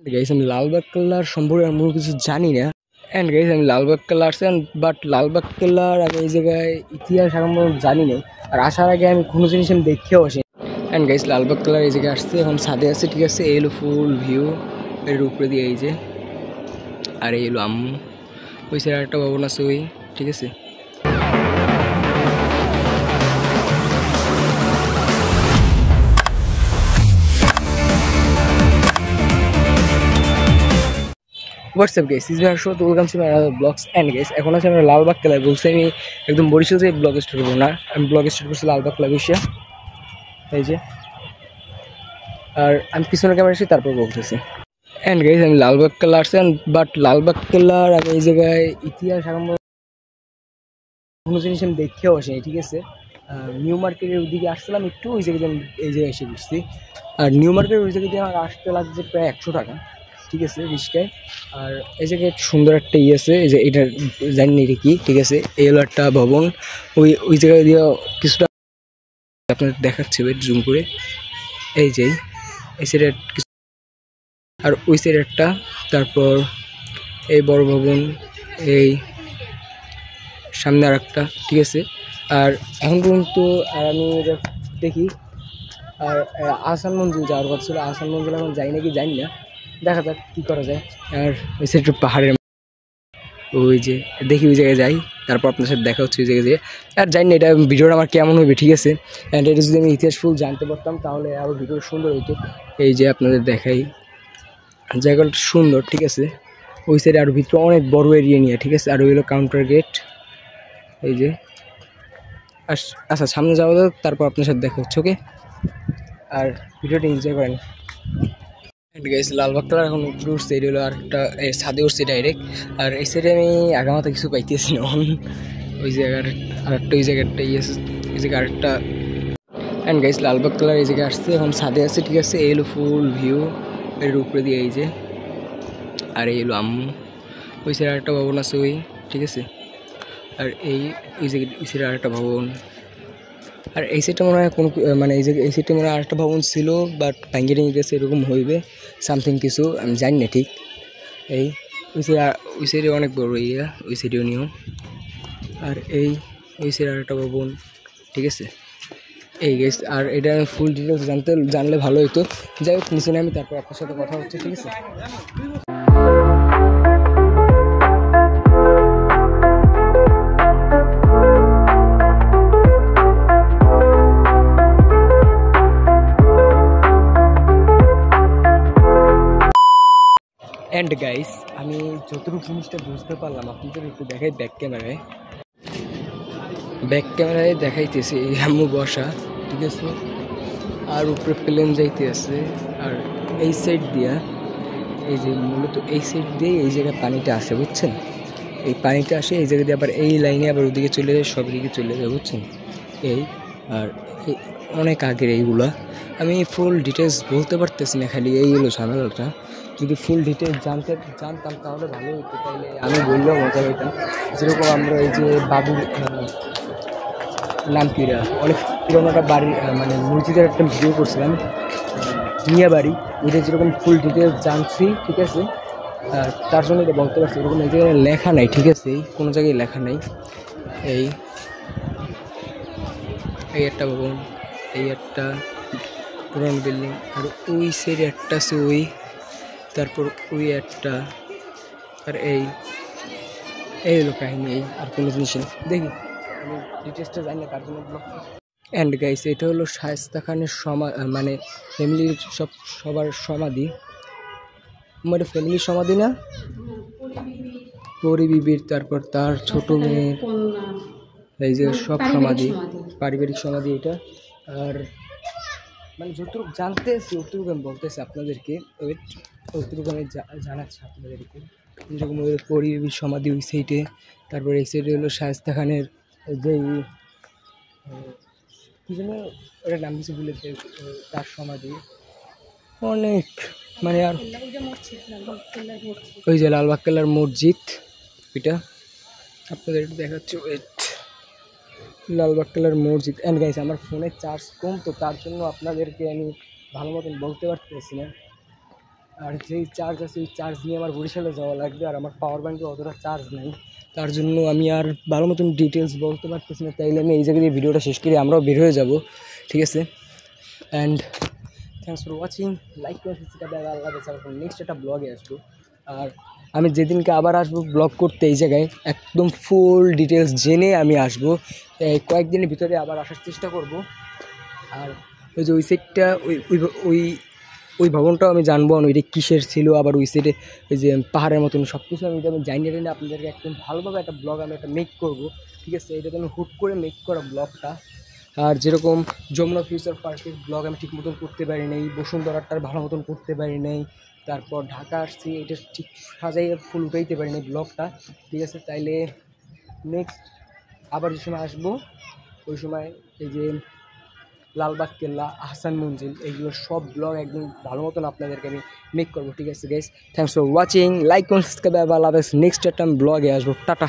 Guys আমি লালবাগ কেল্লার সম্পর্কে আমি কিছু জানি না। অ্যান্ড গাইস আমি লালবাগ কেল্লা আসছেন, বাট লালবাগ কেল্লার আমি এই জায়গায় ইতিহাস সম্পর্কে জানি না। আর আসার আগে আমি কোনো জিনিস আমি দেখেও আসি। অ্যান্ড গাইস লালবাগ কেল্লার এই জায়গায় আসছে, এখন ছাদে আছে, ঠিক আছে। এই হলো ফুল ভিউ, এর উপরে দিয়ে এই যে, আর এই হলো আম্মু, ওই সাইড একটা ভবন আছে ওই, ঠিক আছে। What's up guys, is my show, welcome to my other blogs. And guys এখন আছে আমরা লালবাগ কেল্লায়। বলছি আমি একদম বরিশাল যে ব্লগ স্টার্ট করবো না, আমি ব্লগ স্টার্ট করছি লালবাগ কেল্লা বসে, এই যে। আর আমি পিছনে ক্যামেরা এসে তারপর বলতেছি। অ্যান্ড গাইস আমি লালবাগ কেল্লা আসছেন, বাট লালবাগ কেল্লার আমি এই জায়গায় ইতিহাস কোনো জিনিস আমি দেখেও আসিনি, ঠিক আছে। নিউ মার্কেটের ওইদিকে আসছিলাম একটু, ওই জায়গায় আমি এই জায়গায় এসে বসছি। আর নিউ মার্কেটের ওই জায়গায় দিয়ে আমার আসতে লাগছে প্রায় 100 টাকা, ঠিক আছে, রিক্সায়। আর এই জায়গায় সুন্দর একটা ইয়ে আছে, এই যে এটা জানি না এটা কি, ঠিক আছে। এই হলো একটা ভবন, ওই জায়গায় দিয়ে কিছুটা আপনার দেখাচ্ছে, জুম করে, এই যে এই সাইডে আর ওই সাইডে একটা, তারপর এই বড় ভবন, এই সামনে আর একটা, ঠিক আছে। আর এখন পর্যন্ত আমি এটা দেখি। আর আহসান মঞ্জিল যাওয়ার কথা ছিল, আহসান মঞ্জিল এখন যাই নাকি জানি না, দেখা যাক কী করা যায়। আর ওই সাইডে পাহাড়ের ওই যে দেখি, ওই জায়গায় যাই, তারপর আপনার সাথে দেখা হচ্ছে ওই জায়গায় যেয়ে। আর জানি না এটা ভিডিওটা আমার কেমন হবে, ঠিক আছে। অ্যান্ড এটা যদি আমি ইতিহাস ফুল জানতে পারতাম তাহলে আরও ভিডিও সুন্দর হইতো। এই যে আপনাদের দেখাই, জায়গাটা সুন্দর, ঠিক আছে। ওই সাইডে আরও ভিতরে অনেক বড় এরিয়া নিয়ে, ঠিক আছে। আর ওই হলো কাউন্টার গেট, এই যে। আচ্ছা সামনে যাওয়া যাক, তারপর আপনার সাথে দেখা হচ্ছে, ওকে। আর ভিডিওটা এনজয় করেন। গাইস লালবাগ কেল্লার এখন উপরে উঠছে, এটা হলো আরেকটা ছাদে উঠছে ডাইরেক্ট। আর এই সাইডে আমি আগামাথা কিছু পাইতেছি না, ওই জায়গার আরেকটা, ওই জায়গাটা ইয়ে আছে, এই জায়গায় আরেকটা। অ্যান্ড গাইস লালবাগ কেল্লার এই জায়গায় আসছে, এখন ছাদে আছে, ঠিক আছে। এই হলো ফুল ভিউ, এর উপরে দিয়ে এই যে, আর এই হলো আম্মু, ওই সাইডে আরেকটা ভবন আছে ওই, ঠিক আছে। আর ওই জায়গায় ওই সাইডে আরেকটা ভবন। আর এই সাইডটা মনে হয় কোনো মানে এই জায়গায় এই সাইডটা মনে হয় আরেকটা ভবন ছিল, বাট ভাঙ্গিয়ে নিয়ে গেছে, এরকম হইবে সামথিং কিছু, আমি জানি না ঠিক। এই ওই সাইডে অনেক বড় ইয়া, ওই সাইডেও নিও। আর ওই সাইডে আরেকটা ভবন, ঠিক আছে। এই গেস, আর এটা ফুল ডিটেলস জানলে ভালো হতো। যাই হোক, নিচে আমি তারপর আপনার সাথে কথা হচ্ছে, ঠিক আছে। অ্যান্ড গাইস আমি যতটুকু জিনিসটা বুঝতে পারলাম আপনাদের একটু দেখাই, ব্যাক ক্যামেরায় দেখাইতেছে এই আম্মু বসা, ঠিক আছে। আর উপরে প্লেন যাইতে আছে। আর এই সাইড দিয়া, এই যে মূলত এই সাইড দিয়ে এই জায়গায় পানিটা আসে, বুঝছেন। এই পানিটা আসে এই জায়গা দিয়ে, আবার এই লাইনে আবার ওদিকে চলে যায়, সব দিকে চলে যায়, বুঝছেন। এই আর অনেক আগের এইগুলা, আমি ফুল ডিটেলস বলতে পারতেছি না, খালি এই হলো ঝামেলাটা। যদি ফুল ডিটেলস জানতাম তাহলে ভালো হতো, তাইলে আমি বললেও মজা পেতাম। যেরকম আমরা এই যে বাবুর নাম কিরা, অনেক পুরোনো একটা বাড়ি, মানে মসজিদের একটা ভিডিও করছিলাম, মিয়া বাড়ি, ওইটা যেরকম ফুল ডিটেলস জানছি, ঠিক আছে। তার জন্য এটা বলতে পারছি। এরকম এই জায়গায় লেখা নাই, ঠিক আছে, কোনো জায়গায় লেখা নাই। এই একটা ভবন, এই একটা পুরানো বিল্ডিং, আর ওই সাইডে একটা আছে ওই, তারপর ওই একটা। আর এই হলো কাহিনী, এই আর কোনো জিনিস নেই। দেখি আমি ডিটেলসটা জানি না, তার জন্য ব্লগ। অ্যান্ড গাইস এটা হলো শায়েস্তা খানের মানে ফ্যামিলির সবার সমাধি, আমার ফ্যামিলির সমাধি না, পরি বিবির, তারপর তার ছোট মেয়ের, এই যে সব সমাধি, পারিবারিক সমাধি এটা। আর মানে যতটুকু জানতেছি অতটুকু আমি বলতেছি আপনাদেরকে, অতটুকু আমি জানাচ্ছি আপনাদেরকে। যেরকম ওই পরিবেশ সমাধি ওই সাইডে, তারপর এই সাইডে হলো শায়েস্তা খানের যেই কী যেন ওটার নাম কিছু বলেছে, তার সমাধি অনেক, মানে। আর ওই যে লালবাগ কেল্লার মসজিদ, ওইটা আপনাদের দেখাচ্ছে, লালবাগ কেল্লার মসজিদ। অ্যান্ড গাইস আমার ফোনের চার্জ কম, তো তার জন্য আপনাদেরকে আমি ভালো মতন বলতে পারতেছি না। আর যেই চার্জ আছে ওই চার্জ নিয়ে আমার বরিশালে যাওয়া লাগবে, আর আমার পাওয়ার ব্যাঙ্কে অতটা চার্জ নেই, তার জন্য আমি আর ভালো মতন ডিটেলস বলতে পারতেছি না। তাইলে আমি এই জায়গায় দিয়ে ভিডিওটা শেষ করে আমরাও বের হয়ে যাব, ঠিক আছে। And thanks for watching, like করে আল্লাহ নেক্সট একটা ব্লগে আসবো। আর আমি যেদিনকে আবার আসবো ব্লগ করতে এই জায়গায় একদম ফুল ডিটেলস জেনে আমি আসবো, কয়েকদিনের ভিতরে আবার আসার চেষ্টা করব। আর ওই যে ওই সাইডটা ওই ওই ভবনটাও আমি জানবো ওইটা কিসের ছিল, আবার ওই সাইডে ওই যে পাহাড়ের মতন সব কিছু আমি জানিয়ে টেনে আপনাদেরকে একদম ভালোভাবে একটা ব্লগ আমি একটা মেক করবো, ঠিক আছে। এটা তো আমি হুট করে মেক করা ব্লগটা। আর যেরকম যমুনা ফিউচার পার্কের ব্লগ আমি ঠিক মতন করতে পারি নাই, বসুন্ধরাটার ভালো মতন করতে পারি নাই, তারপর ঢাকা আসছি এটা ঠিক সাজাইয়ে ফুল উঠাইতে পারি নাই ব্লগটা, ঠিক আছে। তাইলে নেক্সট আবার যে সময় আসবো ওই সময় এই যে লালবাগ কেল্লা, আহসান মঞ্জিল, এইগুলো সব ব্লগ একদম ভালো মতন আপনাদেরকে আমি মেক করবো, ঠিক আছে guys. Thanks for watching, like করুন, সাবস্ক্রাইব, আল্লাহ হাফেজ। নেক্সট একটা আমি ব্লগে আসবো, টাটা।